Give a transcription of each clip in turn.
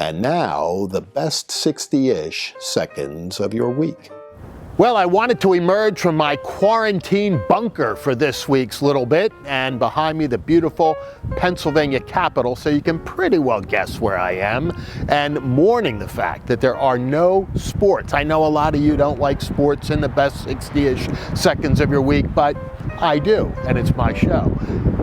And now, the best 60-ish seconds of your week. Well, I wanted to emerge from my quarantine bunker for this week's little bit, and behind me the beautiful Pennsylvania Capitol, so you can pretty well guess where I am, and mourning the fact that there are no sports. I know a lot of you don't like sports in the best 60-ish seconds of your week, but I do, and it's my show.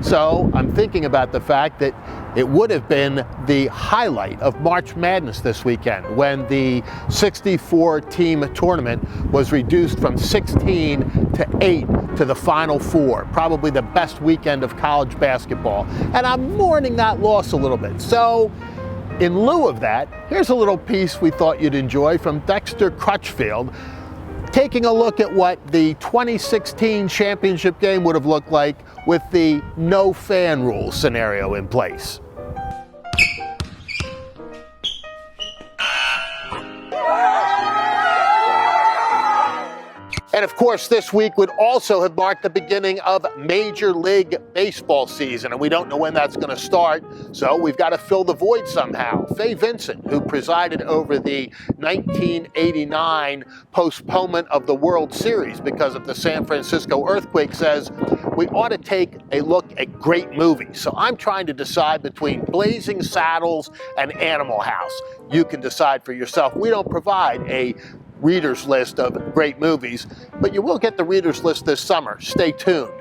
So I'm thinking about the fact that it would have been the highlight of March Madness this weekend when the 64-team tournament was reduced from 16 to 8 to the Final Four. Probably the best weekend of college basketball. And I'm mourning that loss a little bit. So in lieu of that, here's a little piece we thought you'd enjoy from Dexter Crutchfield, taking a look at what the 2016 championship game would have looked like with the no fan rule scenario in place. And of course, this week would also have marked the beginning of Major League Baseball season, and we don't know when that's going to start, so we've got to fill the void somehow. Fay Vincent, who presided over the 1989 postponement of the World Series because of the San Francisco earthquake, says we ought to take a look at great movies. So I'm trying to decide between Blazing Saddles and Animal House. You can decide for yourself. We don't provide a reader's list of great movies, but you will get the reader's list this summer. Stay tuned.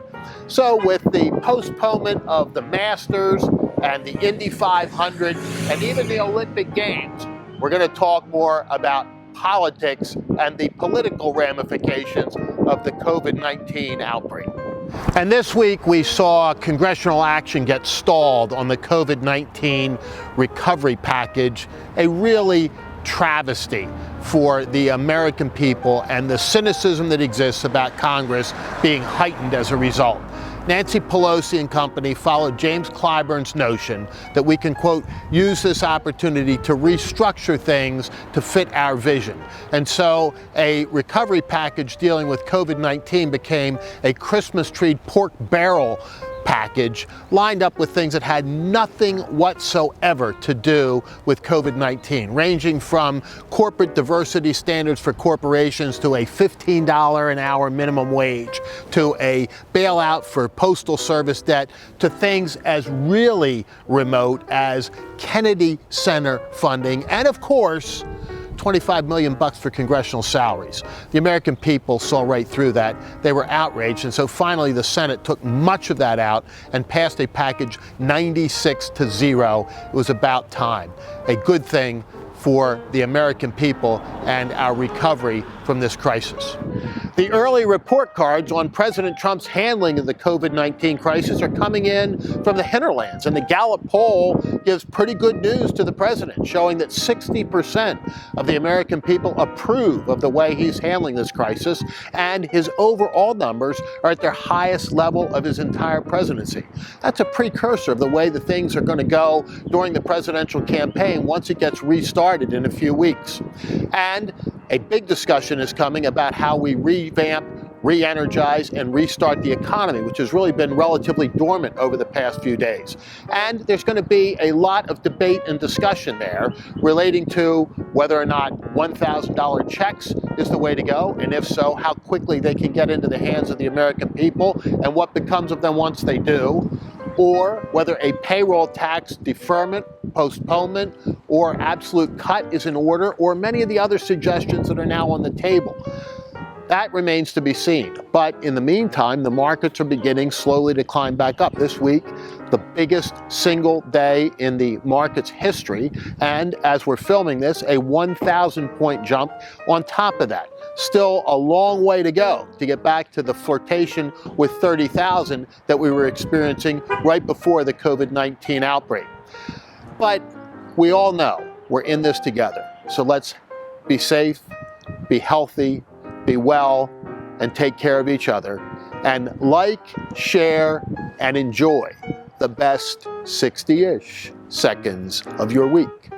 So with the postponement of the Masters and the Indy 500 and even the Olympic Games, we're going to talk more about politics and the political ramifications of the COVID-19 outbreak. And this week we saw congressional action get stalled on the COVID-19 recovery package, a really travesty for the American people and the cynicism that exists about Congress being heightened as a result. Nancy Pelosi and company followed James Clyburn's notion that we can, quote, use this opportunity to restructure things to fit our vision. And so a recovery package dealing with COVID-19 became a Christmas tree pork barrel package lined up with things that had nothing whatsoever to do with COVID-19, ranging from corporate diversity standards for corporations to a $15 an hour minimum wage, to a bailout for postal service debt, to things as really remote as Kennedy Center funding, and of course, $25 million for congressional salaries. The American people saw right through that. They were outraged, and so finally the Senate took much of that out and passed a package 96-0. It was about time. A good thing for the American people and our recovery from this crisis. The early report cards on President Trump's handling of the COVID-19 crisis are coming in from the hinterlands, and the Gallup poll gives pretty good news to the president, showing that 60% of the American people approve of the way he's handling this crisis, and his overall numbers are at their highest level of his entire presidency. That's a precursor of the way the things are going to go during the presidential campaign once it gets restarted in a few weeks. And a big discussion is coming about how we revamp, re-energize, and restart the economy, which has really been relatively dormant over the past few days. And there's going to be a lot of debate and discussion there relating to whether or not $1,000 checks is the way to go, and if so, how quickly they can get into the hands of the American people and what becomes of them once they do, or whether a payroll tax deferment, postponement, or absolute cut is in order, or many of the other suggestions that are now on the table. That remains to be seen. But in the meantime, the markets are beginning slowly to climb back up. This week, the biggest single day in the market's history, and as we're filming this, a 1,000-point jump on top of that. Still a long way to go to get back to the flirtation with 30,000 that we were experiencing right before the COVID-19 outbreak. But we all know we're in this together. So let's be safe, be healthy, be well, and take care of each other. And like, share, and enjoy the best 60-ish seconds of your week.